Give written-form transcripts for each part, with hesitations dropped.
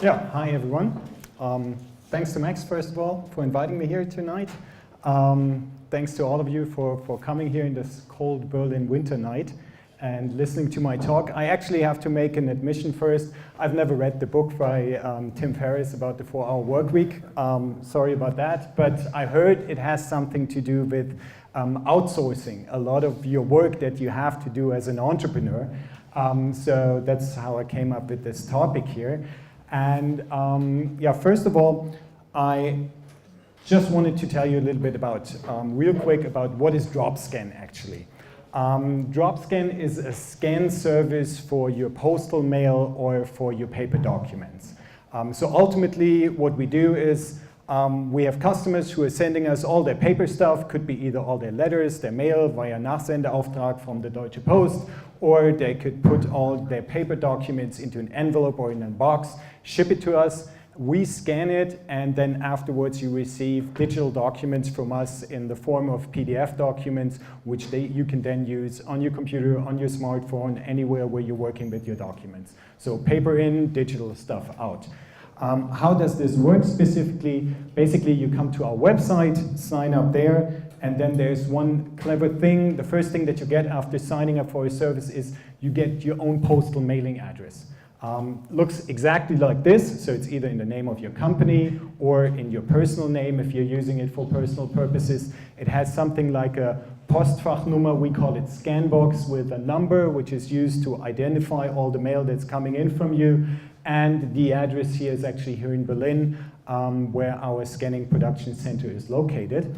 Yeah, hi everyone. Thanks to Max, first of all, for inviting me here tonight. Thanks to all of you for coming here in this cold Berlin winter night and listening to my talk. I actually have to make an admission first. I've never read the book by Tim Ferriss about the 4-hour work week. Sorry about that, but I heard it has something to do with outsourcing a lot of your work that you have to do as an entrepreneur. So that's how I came up with this topic here. And yeah, first of all, I just wanted to tell you a little bit about, real quick, about what is DropScan actually. DropScan is a scan service for your postal mail or for your paper documents. So ultimately, what we do is we have customers who are sending us all their paper stuff, could be either all their letters, their mail via Nachsendeauftrag from the Deutsche Post, or they could put all their paper documents into an envelope or in a box, ship it to us, we scan it, and then afterwards you receive digital documents from us in the form of PDF documents, which you can then use on your computer, on your smartphone, anywhere where you're working with your documents. So paper in, digital stuff out. How does this work specifically? Basically, you come to our website, sign up there, and then there's one clever thing. The first thing that you get after signing up for a service is you get your own postal mailing address. Looks exactly like this, so it's either in the name of your company or in your personal name if you're using it for personal purposes. It has something like a Postfachnummer, we call it Scanbox, with a number which is used to identify all the mail that's coming in from you. And the address here is actually here in Berlin, where our scanning production center is located.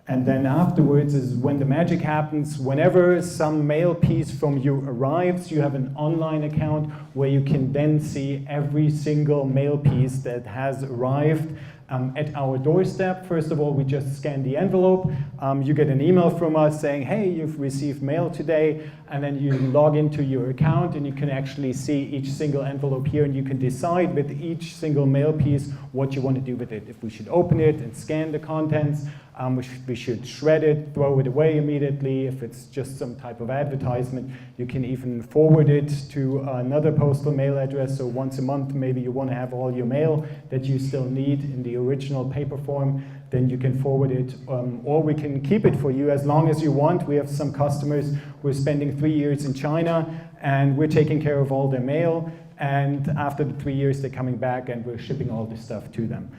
And then afterwards is when the magic happens. Whenever some mail piece from you arrives, you have an online account where you can then see every single mail piece that has arrived at our doorstep. First of all, we just scan the envelope. You get an email from us saying, hey, you've received mail today. And then you log into your account and you can actually see each single envelope here, and you can decide with each single mail piece what you want to do with it. If we should open it and scan the contents, we should shred it, throw it away immediately. If it's just some type of advertisement, you can even forward it to another postal mail address. So once a month, maybe you want to have all your mail that you still need in the original paper form, then you can forward it, or we can keep it for you as long as you want. We have some customers who are spending 3 years in China, and we're taking care of all their mail, and after the 3 years, they're coming back and we're shipping all this stuff to them.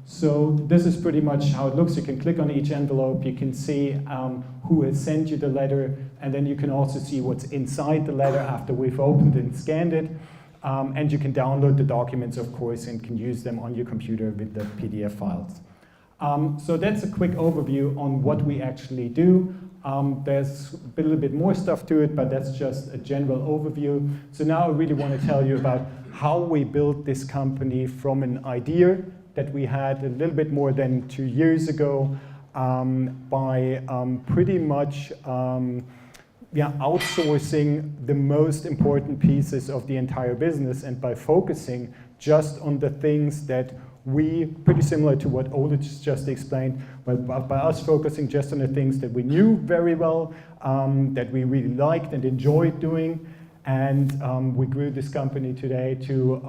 So this is pretty much how it looks. You can click on each envelope, you can see who has sent you the letter, and then you can also see what's inside the letter after we've opened and scanned it. And you can download the documents, of course, and can use them on your computer with the PDF files. So that's a quick overview on what we actually do. There's a little bit more stuff to it, but that's just a general overview. So now I really want to tell you about how we built this company from an idea that we had a little bit more than 2 years ago by pretty much outsourcing the most important pieces of the entire business, and by focusing just on the things that we, pretty similar to what Ole just explained, but by us focusing just on the things that we knew very well, that we really liked and enjoyed doing, and we grew this company today to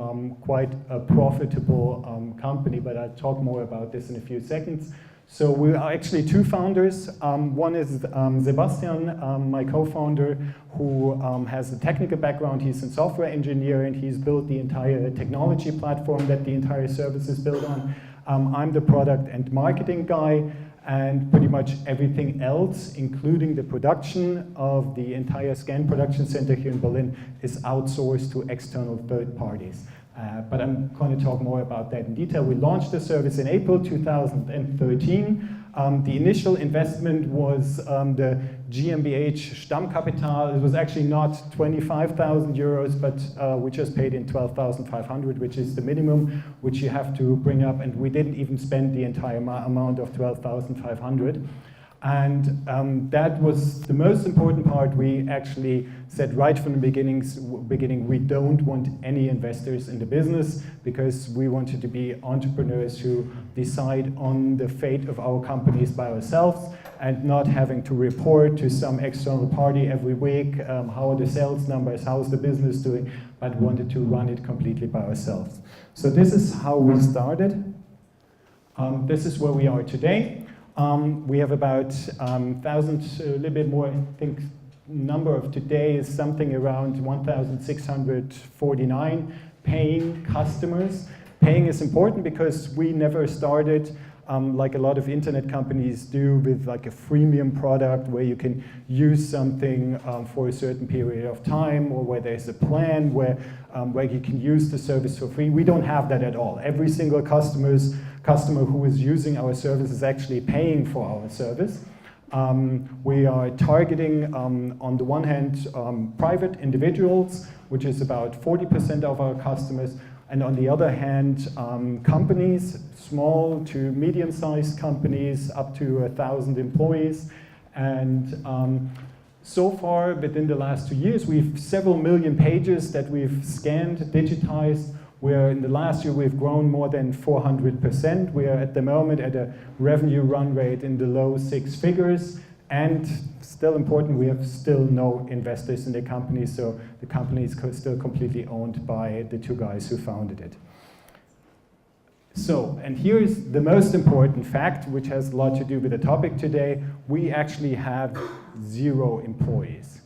quite a profitable company, but I'll talk more about this in a few seconds. So we are actually two founders. One is Sebastian, my co-founder, who has a technical background. He's a software engineer, and he's built the entire technology platform that the entire service is built on. I'm the product and marketing guy, and pretty much everything else, including the production of the entire scan production center here in Berlin, is outsourced to external third parties. But I'm going to talk more about that in detail. We launched the service in April 2013. The initial investment was the GmbH Stammkapital. It was actually not 25,000 euros, but we just paid in 12,500, which is the minimum which you have to bring up, and we didn't even spend the entire amount of 12,500. And that was the most important part. We actually said right from the beginning, we don't want any investors in the business, because we wanted to be entrepreneurs who decide on the fate of our companies by ourselves, and not having to report to some external party every week, how are the sales numbers, how's the business doing, but wanted to run it completely by ourselves. So this is how we started. This is where we are today. We have about 1,000, a little bit more, I think number of today is something around 1,649 paying customers. Paying is important because we never started like a lot of internet companies do, with like a freemium product where you can use something for a certain period of time, or where there's a plan where you can use the service for free. We don't have that at all. Every single customer who is using our service is actually paying for our service. We are targeting, on the one hand, private individuals, which is about 40% of our customers, and on the other hand, companies, small to medium-sized companies, up to 1,000 employees. And so far, within the last 2 years, we've several million pages that we've scanned, digitized, where in the last year we've grown more than 400%. We are at the moment at a revenue run rate in the low 6 figures, and still important, we have still no investors in the company, so the company is still completely owned by the 2 guys who founded it. So, and here's the most important fact, which has a lot to do with the topic today. We actually have 0 employees.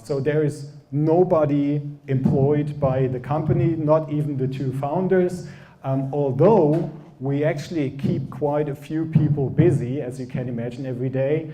So there is nobody employed by the company, not even the 2 founders, although we actually keep quite a few people busy, as you can imagine, every day.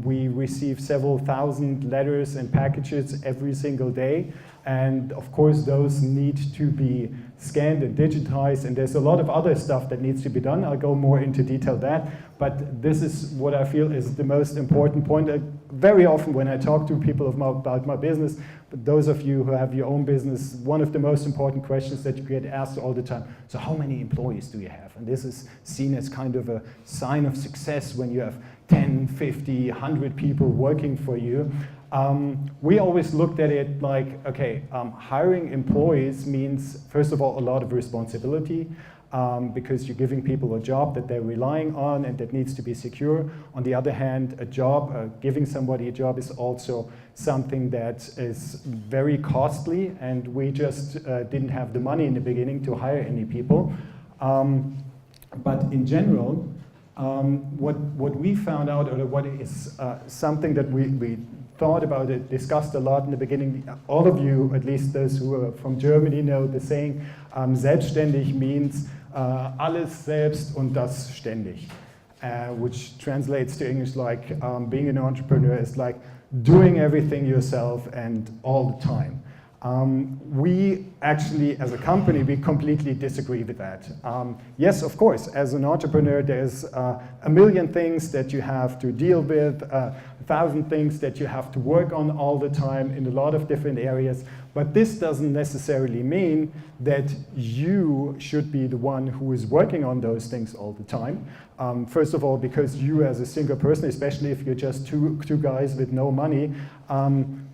We receive several thousand letters and packages every single day, and of course those need to be scanned and digitized, and there's a lot of other stuff that needs to be done. I'll go more into detail that, but this is what I feel is the most important point. Very often when I talk to people about my business, but those of you who have your own business, one of the most important questions that you get asked all the time, so how many employees do you have? And this is seen as kind of a sign of success when you have 10, 50, 100 people working for you. We always looked at it like, okay, hiring employees means, first of all, a lot of responsibility, because you're giving people a job that they're relying on and that needs to be secure. On the other hand, a job, giving somebody a job is also something that is very costly, and we just didn't have the money in the beginning to hire any people. But in general, what we found out, or what is something that we thought about it, discussed a lot in the beginning. All of you, at least those who are from Germany, know the saying, Selbständig means alles selbst und das ständig, which translates to English like being an entrepreneur is like doing everything yourself and all the time. We actually, as a company, we completely disagree with that. Yes, of course, as an entrepreneur, there's a million things that you have to deal with, 1,000 things that you have to work on all the time in a lot of different areas, but this doesn't necessarily mean that you should be the one who is working on those things all the time. First of all, because you as a single person, especially if you're just two guys with no money,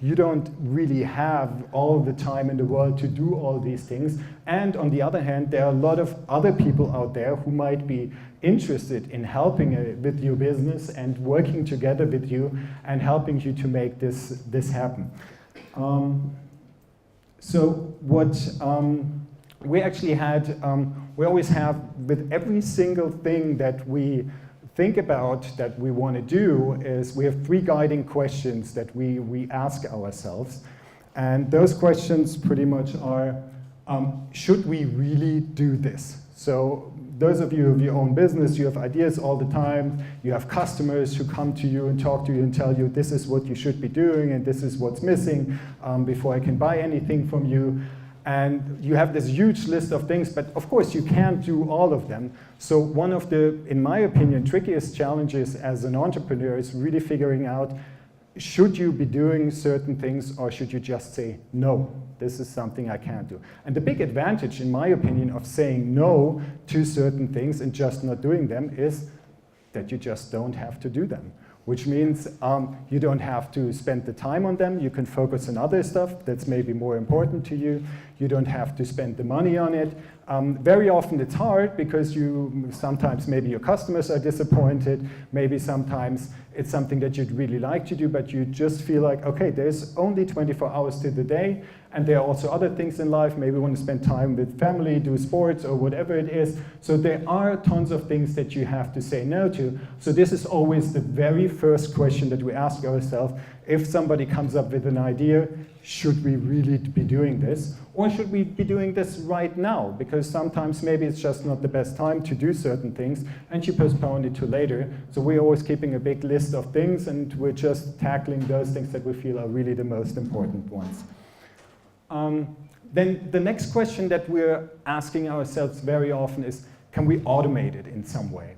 you don't really have all the time in the world to do all these things. And on the other hand, there are a lot of other people out there who might be interested in helping with your business and working together with you and helping you to make this happen. So what we actually had, we always have, with every single thing that we think about that we want to do, is we have 3 guiding questions that we ask ourselves. And those questions pretty much are, should we really do this? So those of you who have your own business, you have ideas all the time, you have customers who come to you and talk to you and tell you this is what you should be doing and this is what's missing before I can buy anything from you. And you have this huge list of things, but of course you can't do all of them. So one of the, in my opinion, trickiest challenges as an entrepreneur is really figuring out, should you be doing certain things or should you just say, no, this is something I can't do? And the big advantage, in my opinion, of saying no to certain things and just not doing them is that you just don't have to do them. which means you don't have to spend the time on them. You can focus on other stuff that's maybe more important to you. You don't have to spend the money on it. Very often it's hard because sometimes maybe your customers are disappointed. Maybe sometimes it's something that you'd really like to do, but you just feel like, okay, there's only 24 hours to the day, and there are also other things in life. Maybe you want to spend time with family, do sports, or whatever it is. So there are tons of things that you have to say no to. So this is always the very first question that we ask ourselves. If somebody comes up with an idea, should we really be doing this? Or should we be doing this right now? Because sometimes maybe it's just not the best time to do certain things, and you postpone it to later. So we're always keeping a big list of things, and we're just tackling those things that we feel are really the most important ones. Then the next question that we're asking ourselves very often is, can we automate it in some way?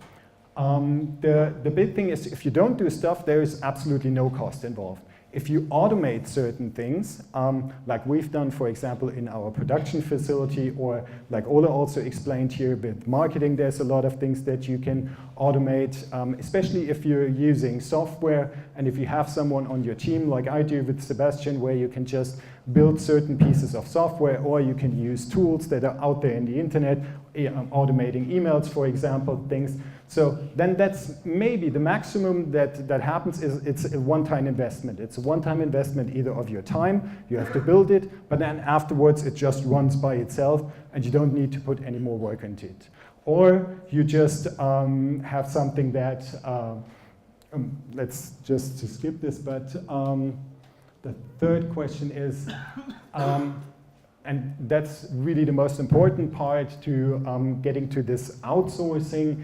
The big thing is, if you don't do stuff, there is absolutely no cost involved. If you automate certain things, like we've done, for example, in our production facility, or like Ola also explained here with marketing, there's a lot of things that you can automate, especially if you're using software, and if you have someone on your team, like I do with Sebastian, where you can just build certain pieces of software, or you can use tools that are out there in the internet, automating emails, for example, things. So then that's maybe the maximum that happens is it's a one-time investment. It's a one-time investment either of your time, you have to build it, but then afterwards it just runs by itself and you don't need to put any more work into it. Or you just have something that, let's just to skip this, but the third question is, and that's really the most important part to getting to this outsourcing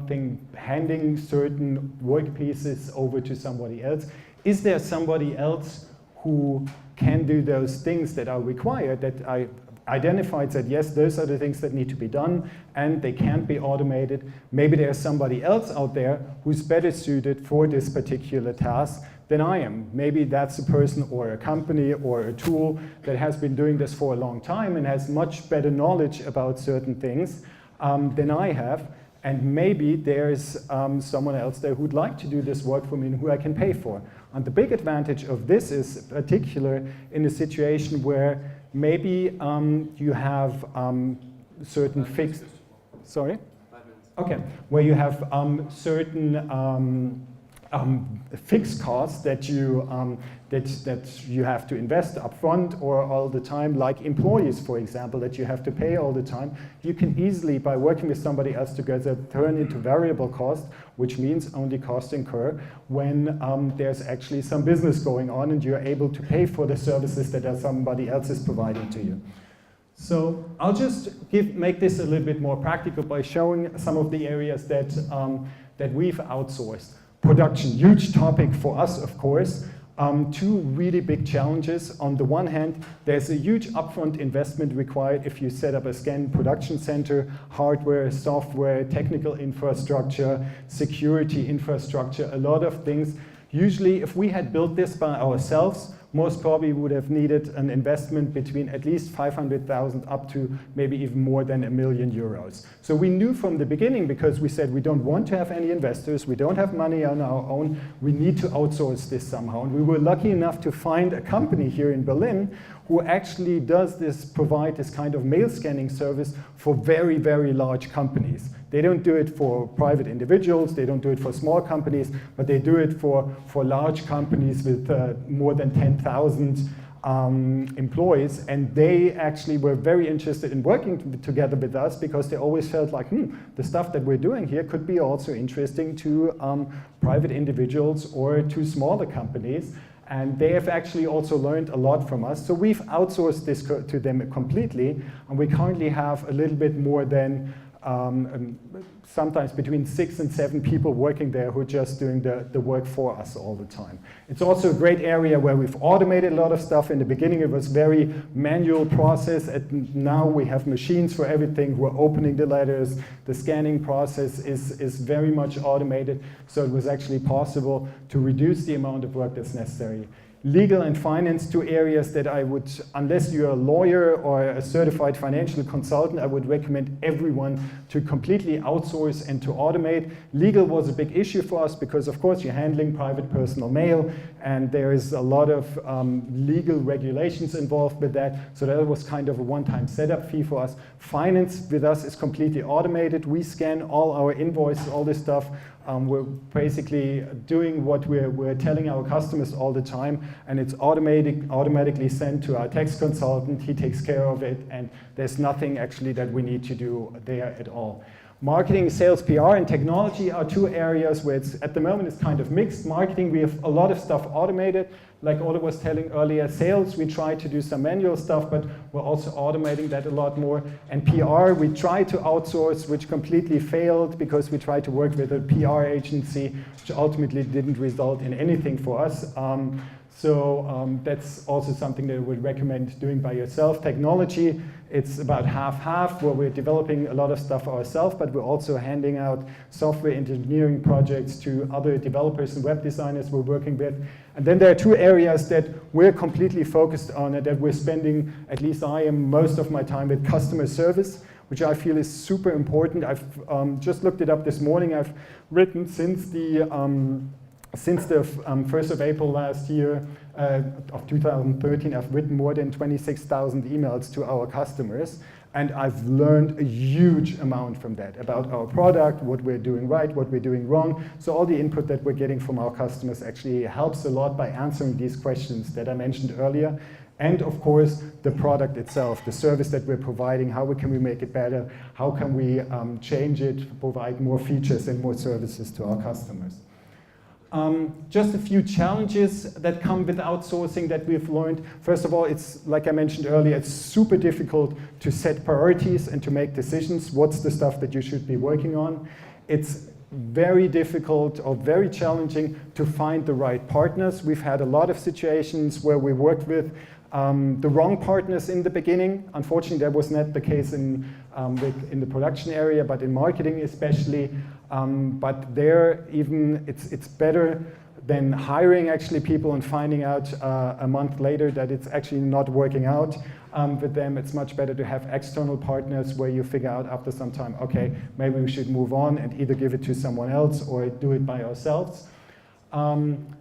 thing, handing certain work pieces over to somebody else. Is there somebody else who can do those things that are required, that I identified that yes, those are the things that need to be done and they can't be automated? Maybe there's somebody else out there who's better suited for this particular task than I am. Maybe that's a person or a company or a tool that has been doing this for a long time and has much better knowledge about certain things than I have. And maybe there's someone else there who'd like to do this work for me and who I can pay for. And the big advantage of this is particular in a situation where maybe you have certain fixed, sorry? 5 minutes. Okay, where you have certain fixed costs that you have to invest upfront or all the time, like employees, for example, that you have to pay all the time. You can easily, by working with somebody else together, turn into variable cost, which means only cost incur when there's actually some business going on and you're able to pay for the services that somebody else is providing to you. So I'll just make this a little bit more practical by showing some of the areas that we've outsourced. Production, huge topic for us, of course. Two really big challenges. On the one hand, there's a huge upfront investment required if you set up a scan production center, hardware, software, technical infrastructure, security infrastructure, a lot of things. Usually, if we had built this by ourselves, most probably would have needed an investment between at least 500,000 up to maybe even more than €1 million. So we knew from the beginning, because we said we don't want to have any investors, we don't have money on our own, we need to outsource this somehow. And we were lucky enough to find a company here in Berlin who actually does this, provide this kind of mail scanning service for very, very large companies. They don't do it for private individuals, they don't do it for small companies, but they do it for large companies with more than 10,000 employees. And they actually were very interested in working together with us because they always felt like, the stuff that we're doing here could be also interesting to private individuals or to smaller companies. And they have actually also learned a lot from us. So we've outsourced this to them completely. And we currently have a little bit more than sometimes between 6 and 7 people working there who are just doing the work for us all the time. It's also a great area where we've automated a lot of stuff. In the beginning it was very manual process, and now we have machines for everything. We're opening the letters, the scanning process is very much automated, so it was actually possible to reduce the amount of work that's necessary. Legal and finance, two areas that I would, unless you're a lawyer or a certified financial consultant, I would recommend everyone to completely outsource and to automate. Legal was a big issue for us because, of course, you're handling private personal mail, and there is a lot of legal regulations involved with that, so that was kind of a one-time setup fee for us. Finance with us is completely automated. We scan all our invoices, all this stuff. We're basically doing what we're telling our customers all the time, and it's automatically sent to our tax consultant. He takes care of it, and there's nothing actually that we need to do there at all. Marketing, sales, PR, and technology are two areas where it's, at the moment, it's kind of mixed. Marketing, we have a lot of stuff automated. Like Ola was telling earlier, sales, we try to do some manual stuff, but we're also automating that a lot more. And PR, we try to outsource, which completely failed because we tried to work with a PR agency, which ultimately didn't result in anything for us. So that's also something that I would recommend doing by yourself. Technology, it's about half-half, where we're developing a lot of stuff ourselves, but we're also handing out software engineering projects to other developers and web designers we're working with. And then there are two areas that we're completely focused on and that we're spending, at least I am, most of my time with: customer service, which I feel is super important. I've just looked it up this morning. I've written since the 1st of April last year, of 2013, I've written more than 26,000 emails to our customers, and I've learned a huge amount from that about our product, what we're doing right, what we're doing wrong. So all the input that we're getting from our customers actually helps a lot by answering these questions that I mentioned earlier. And of course, the product itself, the service that we're providing, how can we make it better, how can we change it, provide more features and more services to our customers. Just a few challenges that come with outsourcing that we've learned. First of all, it's, like I mentioned earlier, it's super difficult to set priorities and to make decisions. What's the stuff that you should be working on? It's very difficult or very challenging to find the right partners. We've had a lot of situations where we worked with the wrong partners in the beginning. Unfortunately, that was not the case in the production area, but in marketing especially. But there, even it's better than hiring actually people and finding out a month later that it's actually not working out with them. It's much better to have external partners where you figure out after some time, okay, maybe we should move on and either give it to someone else or do it by ourselves.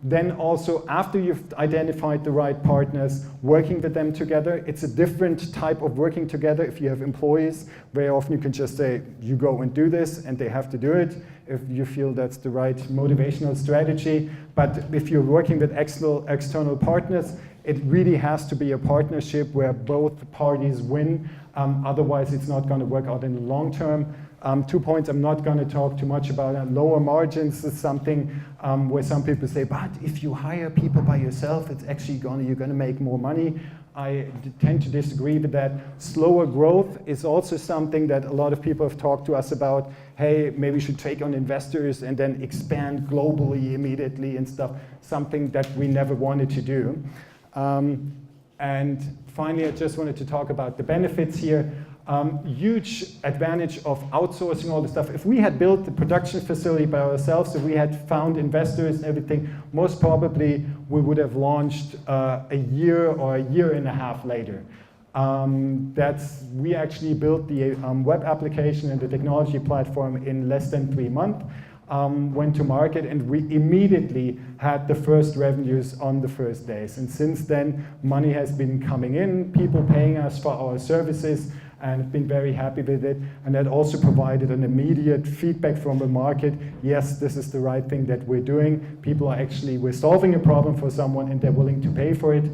Then also, after you've identified the right partners, working with them together. It's a different type of working together. If you have employees, very often you can just say, you go and do this, and they have to do it if you feel that's the right motivational strategy. But if you're working with external partners, it really has to be a partnership where both parties win. Otherwise, it's not going to work out in the long term. 2 points I'm not going to talk too much about. Lower margins is something where some people say, but if you hire people by yourself, it's actually you're going to make more money. I tend to disagree with that. Slower growth is also something that a lot of people have talked to us about. Hey, maybe we should take on investors and then expand globally immediately and stuff. Something that we never wanted to do. And finally, I just wanted to talk about the benefits here. Huge advantage of outsourcing all the stuff. If we had built the production facility by ourselves, if we had found investors and everything, most probably we would have launched a year or a year and a half later. We actually built the web application and the technology platform in less than 3 months. Went to market, and we immediately had the first revenues on the first days. And since then, money has been coming in, people paying us for our services, and been very happy with it. And that also provided an immediate feedback from the market. Yes, this is the right thing that we're doing. People are actually, we're solving a problem for someone and they're willing to pay for it.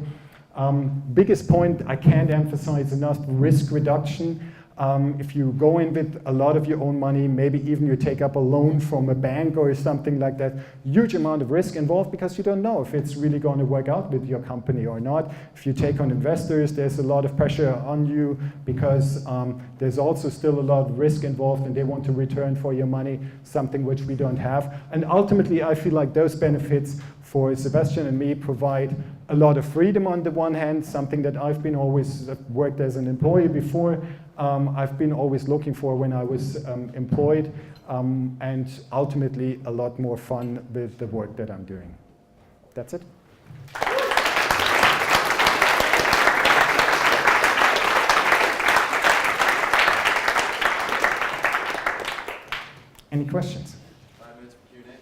Biggest point I can't emphasize enough, risk reduction. If you go in with a lot of your own money, maybe even you take up a loan from a bank or something like that, huge amount of risk involved because you don't know if it's really going to work out with your company or not. If you take on investors, there's a lot of pressure on you because there's also still a lot of risk involved and they want to return for your money, something which we don't have. And ultimately, I feel like those benefits for Sebastian and me provide a lot of freedom on the one hand, something that I've been always worked as an employee before. I've been always looking for when I was employed, and ultimately a lot more fun with the work that I'm doing. That's it. Any questions? 5 minutes for Q&A.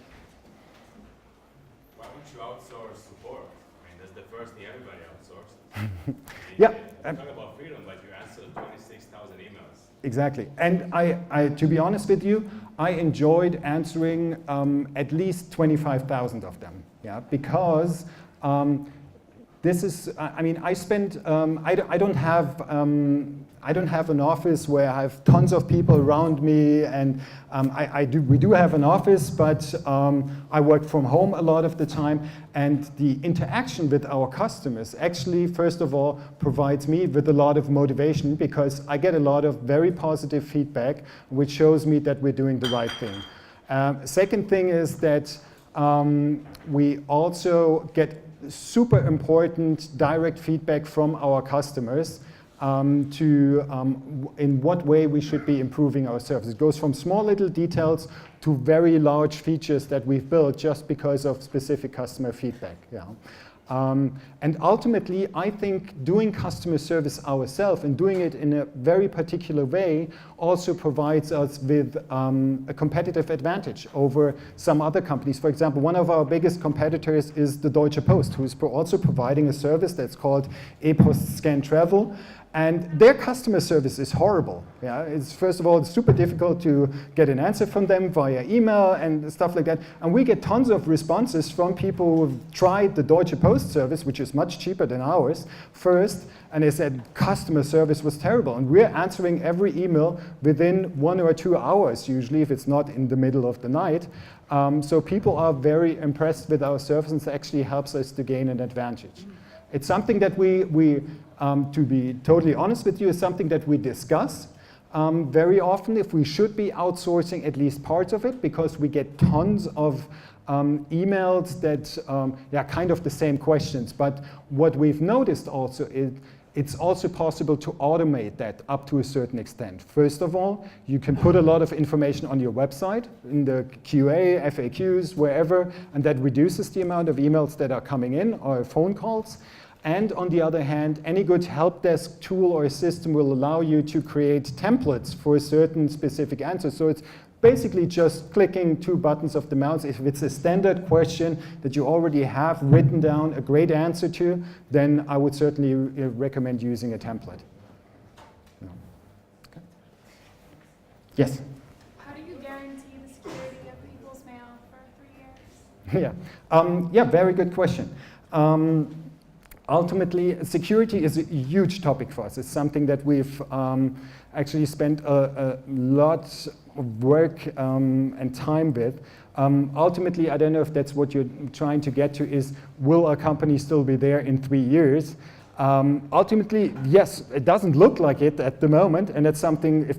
Why would you outsource support? I mean, that's the first thing everybody outsources. Yeah. You talk about freedom, but you answer 26,000 emails. Exactly. And I, to be honest with you, I enjoyed answering at least 25,000 of them. Yeah, because this is, I mean, I spend, I don't have an office where I have tons of people around me, and we do have an office, but I work from home a lot of the time, and the interaction with our customers actually, first of all, provides me with a lot of motivation, because I get a lot of very positive feedback, which shows me that we're doing the right thing. Second thing is that we also get super important direct feedback from our customers in what way we should be improving our service. It goes from small little details to very large features that we've built just because of specific customer feedback. Yeah. And ultimately, I think doing customer service ourselves and doing it in a very particular way also provides us with a competitive advantage over some other companies. For example, one of our biggest competitors is the Deutsche Post, who is also providing a service that's called E-Post Scan Travel. And their customer service is horrible. Yeah? It's, first of all, it's super difficult to get an answer from them via email and stuff like that. And we get tons of responses from people who've tried the Deutsche Post service, which is much cheaper than ours, first, and they said customer service was terrible. And we're answering every email within 1 or 2 hours, usually, if it's not in the middle of the night. So people are very impressed with our service, and it actually helps us to gain an advantage. It's something that to be totally honest with you, is something that we discuss very often, if we should be outsourcing at least parts of it, because we get tons of emails that are kind of the same questions. But what we've noticed also is it's also possible to automate that up to a certain extent. First of all, you can put a lot of information on your website, in the QA, FAQs, wherever, and that reduces the amount of emails that are coming in or phone calls. And on the other hand, any good help desk tool or system will allow you to create templates for certain specific answers. So it's basically just clicking 2 buttons of the mouse. If it's a standard question that you already have written down a great answer to, then I would certainly recommend using a template. No. Okay. Yes? How do you guarantee the security of people's mail for 3 years? Yeah, very good question. Ultimately, security is a huge topic for us. It's something that we've actually spent a lot of work and time with. Ultimately, I don't know if that's what you're trying to get to, is will our company still be there in 3 years? Ultimately, yes, it doesn't look like it at the moment, and that's something, if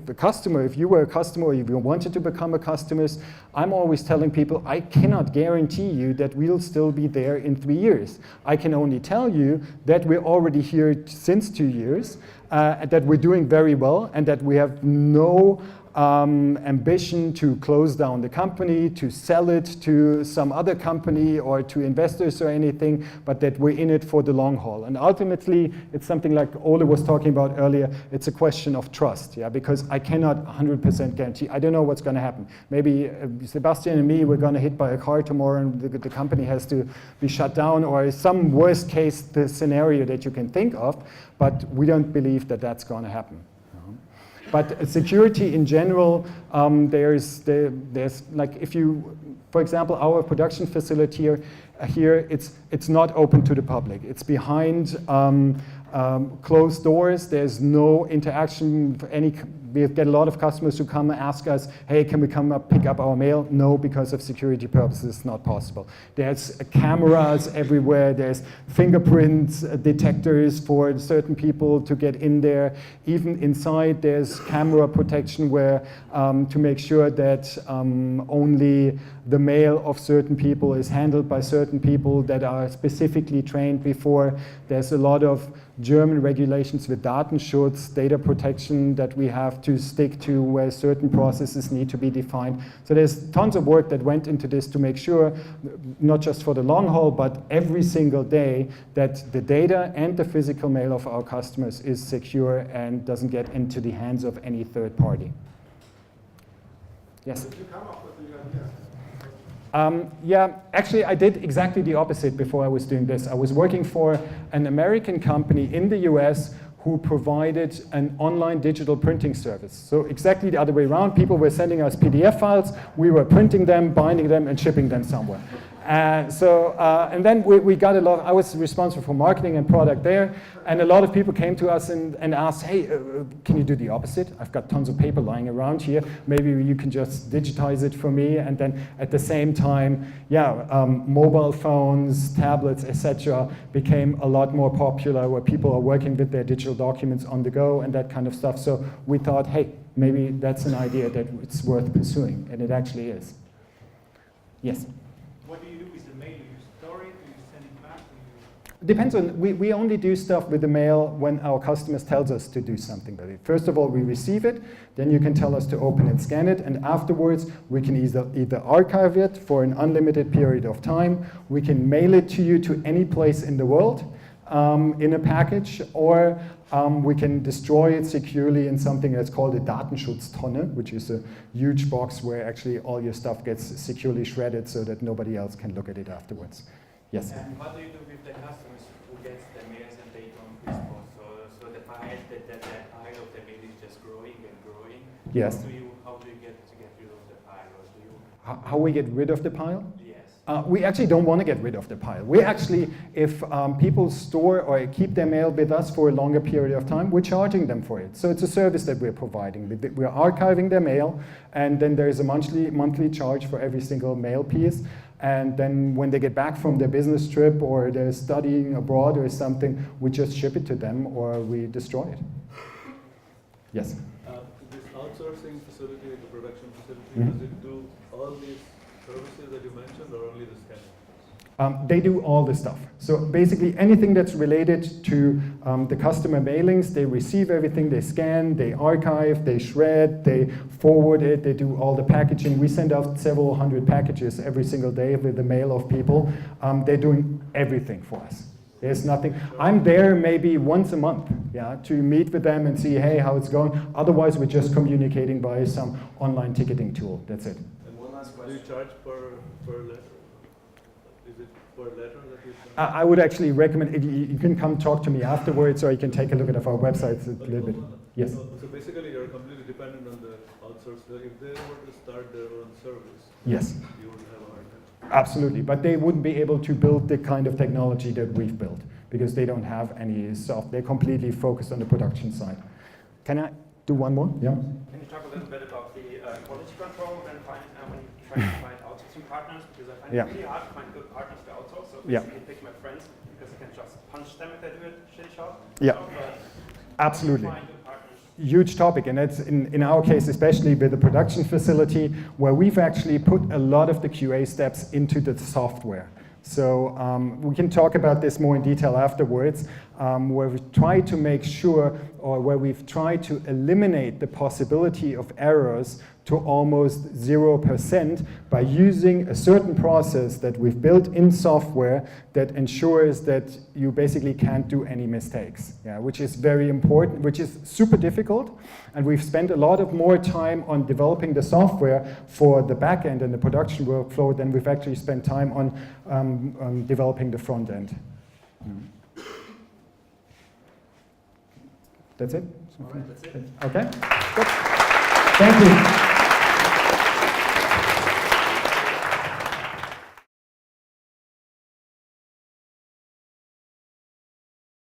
you were a customer or if you wanted to become a customer, I'm always telling people, I cannot guarantee you that we'll still be there in 3 years. I can only tell you that we're already here since 2 years, that we're doing very well, and that we have no ambition to close down the company, to sell it to some other company or to investors or anything, but that we're in it for the long haul. And ultimately, it's something like Ole was talking about earlier, it's a question of trust, yeah, because I cannot 100% guarantee. I don't know what's going to happen. Maybe Sebastian and me, we're going to hit by a car tomorrow and the company has to be shut down, or some worst case the scenario that you can think of, but we don't believe that that's going to happen. But security in general, there's like, if you, for example, our production facility here, it's not open to the public. It's behind closed doors. There's no interaction for any. We get a lot of customers who come and ask us, hey, can we come up, pick up our mail? No, because of security purposes, it's not possible. There's cameras everywhere. There's fingerprint detectors for certain people to get in there. Even inside, there's camera protection where to make sure that only the mail of certain people is handled by certain people that are specifically trained before. There's a lot of German regulations with Datenschutz, data protection that we have to stick to, where certain processes need to be defined. So there's tons of work that went into this to make sure, not just for the long haul, but every single day, that the data and the physical mail of our customers is secure and doesn't get into the hands of any third party. Yes? Did you come up with the idea? Yeah, actually I did exactly the opposite before I was doing this. I was working for an American company in the US who provided an online digital printing service. So exactly the other way around. People were sending us PDF files, we were printing them, binding them, and shipping them somewhere. And then we got a lot. I was responsible for marketing and product there, and a lot of people came to us and asked, hey, can you do the opposite? I've got tons of paper lying around here. Maybe you can just digitize it for me. And then at the same time, mobile phones, tablets, etc. became a lot more popular, where people are working with their digital documents on the go and that kind of stuff. So we thought, hey, maybe that's an idea that it's worth pursuing, and it actually is. Yes? What do you do with the mail? Do you store it? Do you send it back? Depends on, we only do stuff with the mail when our customers tells us to do something with it. First of all, we receive it, then you can tell us to open and scan it, and afterwards we can either archive it for an unlimited period of time, we can mail it to you to any place in the world in a package, or we can destroy it securely in something that's called a Datenschutztonne, which is a huge box where actually all your stuff gets securely shredded so that nobody else can look at it afterwards. Yes? And what do you do with the customers who get the mails and they don't respond? So the pile, that pile of the mail is just growing and growing. Yes. How do you get rid of the pile? Or do you... How we get rid of the pile? Yes. We actually don't want to get rid of the pile. We actually, if people store or keep their mail with us for a longer period of time, we're charging them for it. So it's a service that we're providing. We're archiving their mail, and then there is a monthly charge for every single mail piece. And then when they get back from their business trip or they're studying abroad or something, we just ship it to them or we destroy it. Yes? This outsourcing facility, the production facility, does it do all these services that you mentioned, or only the scanning? They do all the stuff. So basically anything that's related to the customer mailings, they receive everything, they scan, they archive, they shred, they forward it, they do all the packaging. We send out several hundred packages every single day with the mail of people. They're doing everything for us. There's nothing. I'm there maybe once a month, to meet with them and see, hey, how it's going. Otherwise, we're just communicating by some online ticketing tool. That's it. Do you charge per letter? Is it per letter that you send? I would actually recommend, you can come talk to me afterwards, or you can take a look at our website a little bit. Yes? So basically you're completely dependent on the outsourcer. If they were to start their own service, Yes. you would have a hard time. Absolutely, but they wouldn't be able to build the kind of technology that we've built, because they don't have any soft, they're completely focused on the production side. Can I do one more? Yeah? Can you talk a little bit about the quality control when you try to find outsourcing partners? Because I find it really hard to find good partners to outsource. So basically pick my friends because I can just punch them if they do it shitty job. Yeah, so, absolutely. Find good partners. Huge topic, and it's in our case, especially with the production facility, where we've actually put a lot of the QA steps into the software. So we can talk about this more in detail afterwards, where we try to make sure, or where we've tried to eliminate the possibility of errors to almost 0% by using a certain process that we've built in software that ensures that you basically can't do any mistakes, which is very important, which is super difficult. And we've spent a lot of more time on developing the software for the back end and the production workflow than we've actually spent time on developing the front end. That's it? All right, that's it. Okay, good. Thank you.